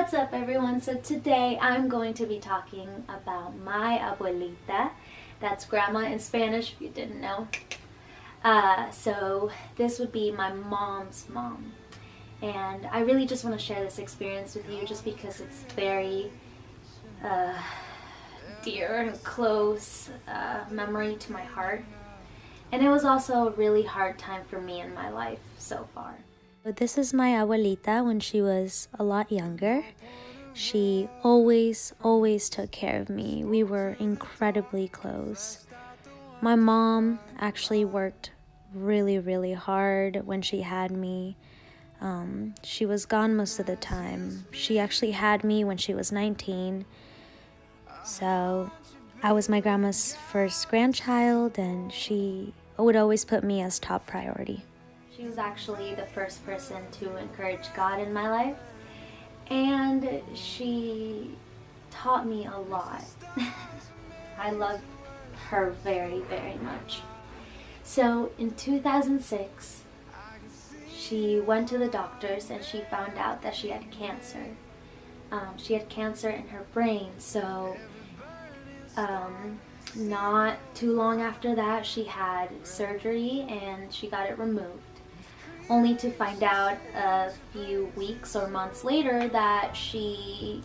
What's up, everyone? So today I'm going to be talking about my abuelita. That's grandma in Spanish, if you didn't know. So this would be my mom's mom. And I really just want to share this experience with you just because it's very dear and close memory to my heart. And it was also a really hard time for me in my life so far. This is my abuelita when she was a lot younger. She always took care of me. We were incredibly close. My mom actually worked really hard when she had me. She was gone most of the time. She actually had me when she was 19. So I was my grandma's first grandchild, and she would always put me as top priority. She was actually the first person to encourage God in my life, and she taught me a lot. I love her very much. So in 2006, she went to the doctors and she found out that she had cancer. She had cancer in her brain, so not too long after that she had surgery and she got it removed, only to find out a few weeks or months later that it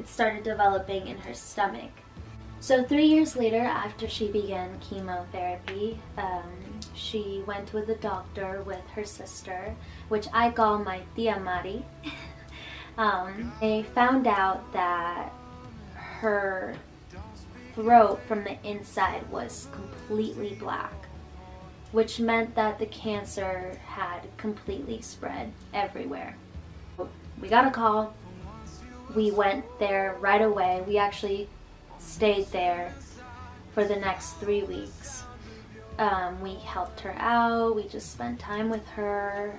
started developing in her stomach. So 3 years later, after she began chemotherapy, she went with the doctor with her sister, which I call my tia Mari. They found out that her throat from the inside was completely black, which meant that the cancer had completely spread everywhere. We got a call. We went there right away. We actually stayed there for the next 3 weeks. We helped her out. We just spent time with her.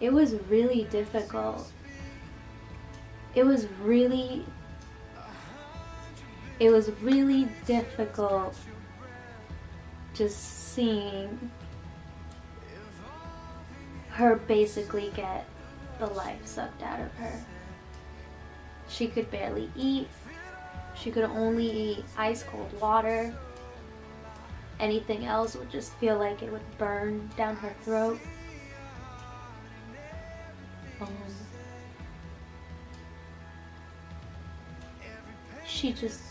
It was really difficult. It was really difficult just seeing her basically get the life sucked out of her. She could barely eat. She could only eat ice cold water. Anything else would just feel like it would burn down her throat. She just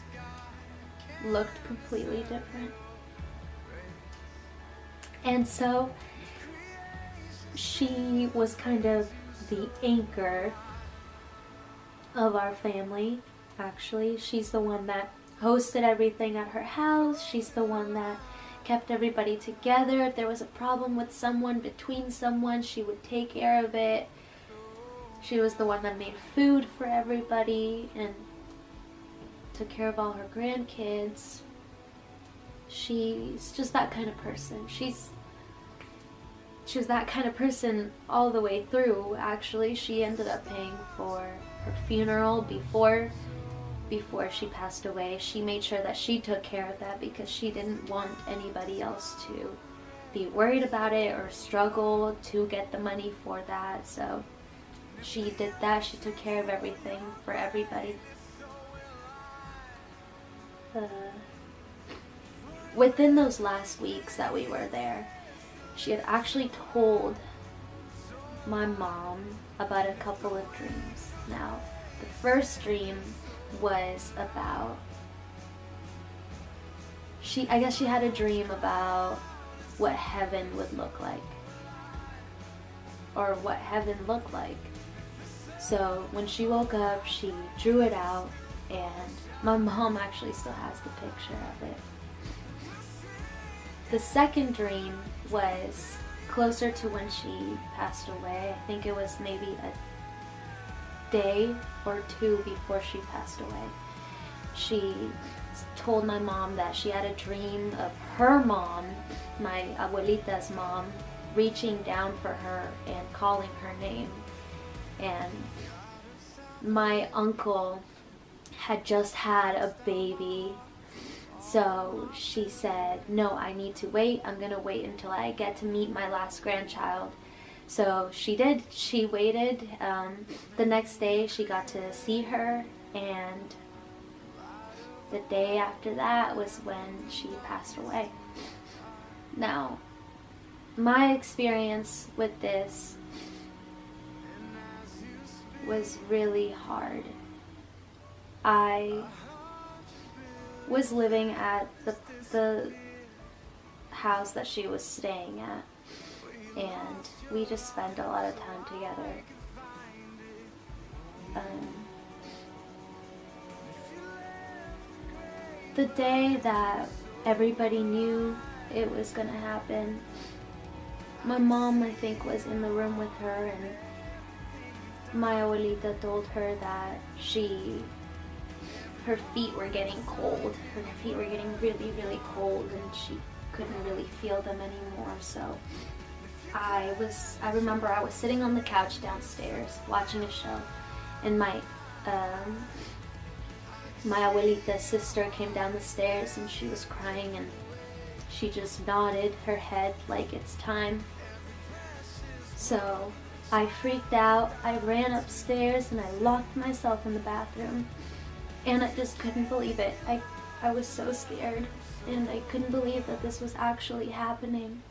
looked completely different. And so she was kind of the anchor of our family, actually. She's the one that hosted everything at her house. She's the one that kept everybody together. If there was a problem with someone, between someone, she would take care of it. She was the one that made food for everybody and took care of all her grandkids. She's just that kind of person. She was that kind of person all the way through, actually. She ended up paying for her funeral before she passed away. She made sure that she took care of that because she didn't want anybody else to be worried about it or struggle to get the money for that. So she did that. She took care of everything for everybody. Within those last weeks that we were there, she had actually told my mom about a couple of dreams. Now, the first dream was about, I guess she had a dream about what heaven would look like, or what heaven looked like. So when she woke up, she drew it out, and my mom actually still has the picture of it. The second dream was closer to when she passed away. I think it was maybe a day or two before she passed away. She told my mom that she had a dream of her mom, my abuelita's mom, reaching down for her and calling her name. And my uncle had just had a baby. So she said, no, I need to wait. I'm going to wait until I get to meet my last grandchild So she did. She waited. The next day she got to see her, and the day after that was when she passed away. Now, my experience with this was really hard. I was living at the house that she was staying at, and we just spent a lot of time together. The day that everybody knew it was gonna happen, my mom, I think, was in the room with her, and my abuelita told her that her feet were getting cold. Her feet were getting really, really cold, and she couldn't really feel them anymore. So I remember I was sitting on the couch downstairs watching a show, and my abuelita's sister came down the stairs, and she was crying, and she just nodded her head like it's time. So I freaked out. I ran upstairs and I locked myself in the bathroom, and I just couldn't believe it. I was so scared, and I couldn't believe that this was actually happening.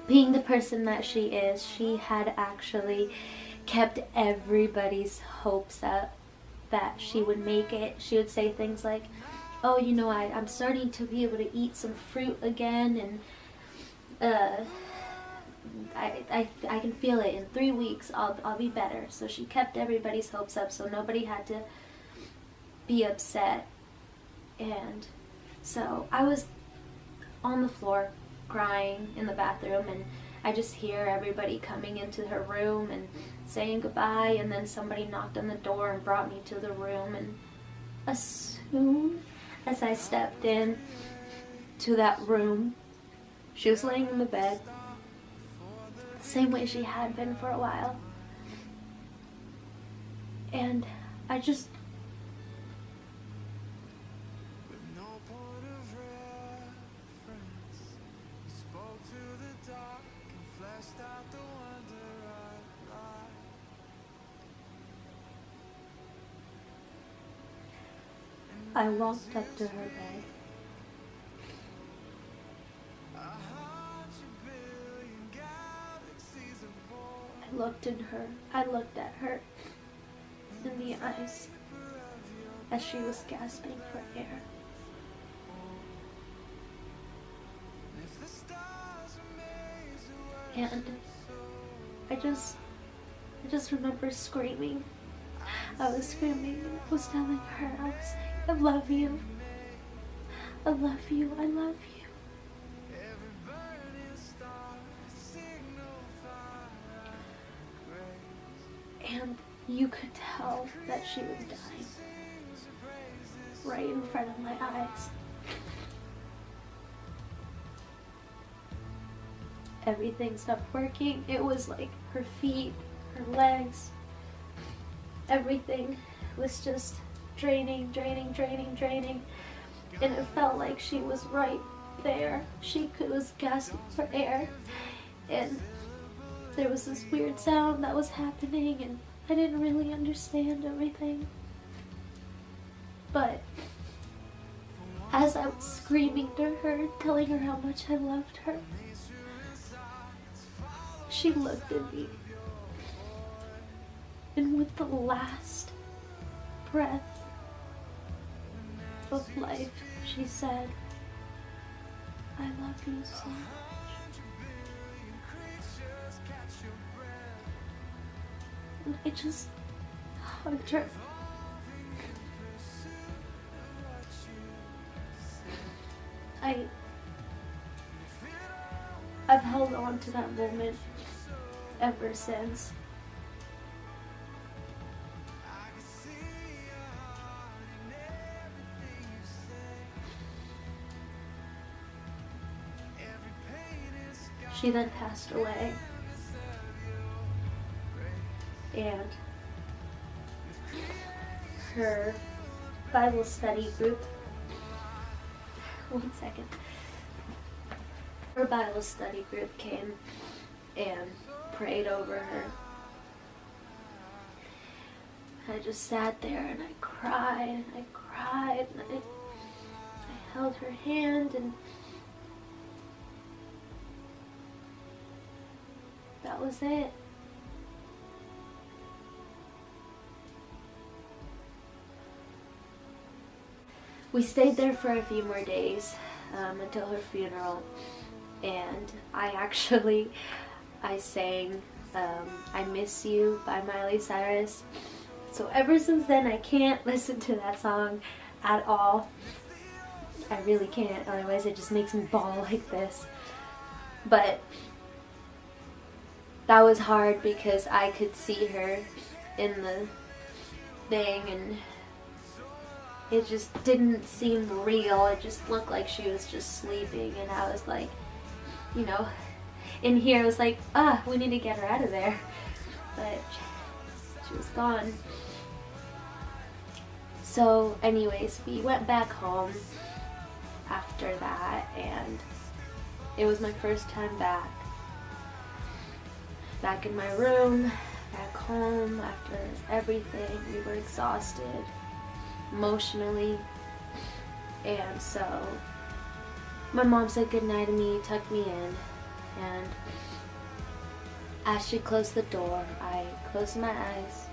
Being the person that she is, she had actually kept everybody's hopes up that she would make it. She would say things like, oh, you know, I'm starting to be able to eat some fruit again, and I can feel it. In 3 weeks I'll be better. So she kept everybody's hopes up so nobody had to be upset. And so I was on the floor crying in the bathroom, and I just hear everybody coming into her room and saying goodbye, and then somebody knocked on the door and brought me to the room, and as soon as I stepped in to that room, she was laying in the bed the same way she had been for a while. And I just I walked up to her bed. I looked at her in the eyes as she was gasping for air. And I just remember screaming. I was screaming. I was telling her, I was saying, I love you. I love you. I love you. And you could tell that she was dying right in front of my eyes. Everything stopped working. It was like her feet, her legs, everything was just draining. And it felt like she was right there. She was gasping for air. And there was this weird sound that was happening, and I didn't really understand everything. But as I was screaming to her, telling her how much I loved her, she looked at me, and with the last breath of life, she said, I love you so much. And I just hugged her. I've held on to that moment ever since. She then passed away, and her Bible study group, her Bible study group came and prayed over her. I just sat there and I cried and I cried and I held her hand, and that was it. We stayed there for a few more days until her funeral, and I sang I Miss You by Miley Cyrus. So ever since then I can't listen to that song at all. I really can't, otherwise it just makes me bawl like this. But that was hard because I could see her in the thing and it just didn't seem real. It just looked like she was just sleeping, and I was like, you know, in here I was like, we need to get her out of there. But she was gone. So anyways, we went back home after that, and it was my first time back in my room, back home after everything. We were exhausted emotionally, and so my mom said goodnight to me, tucked me in, and as she closed the door, I closed my eyes,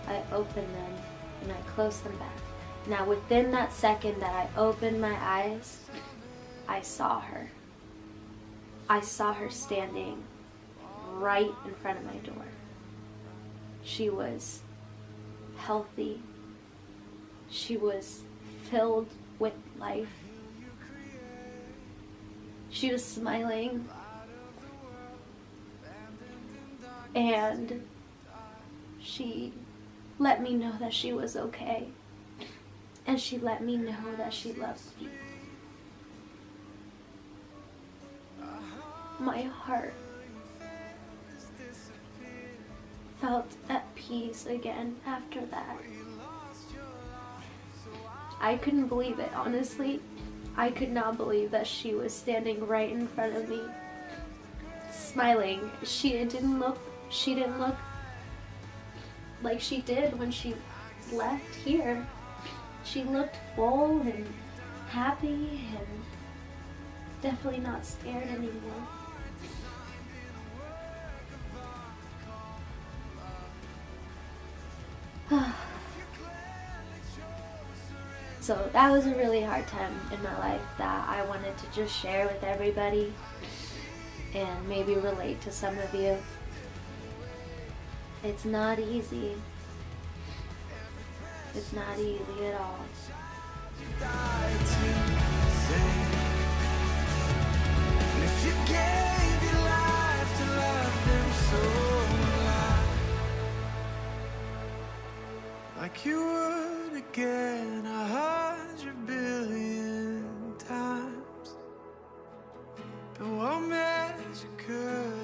I opened them, and I closed them back. Now within that second that I opened my eyes, I saw her. I saw her standing right in front of my door. She was healthy. She was filled with life. She was smiling. And she let me know that she was okay. And she let me know that she loved me. My heart felt at peace again after that. I couldn't believe it, honestly. I could not believe that she was standing right in front of me, smiling. She didn't look like she did when she left here. She looked full and happy and definitely not scared anymore. So that was a really hard time in my life that I wanted to just share with everybody and maybe relate to some of you. It's not easy. It's not easy at all. Like you would again 100 billion times, but what measure could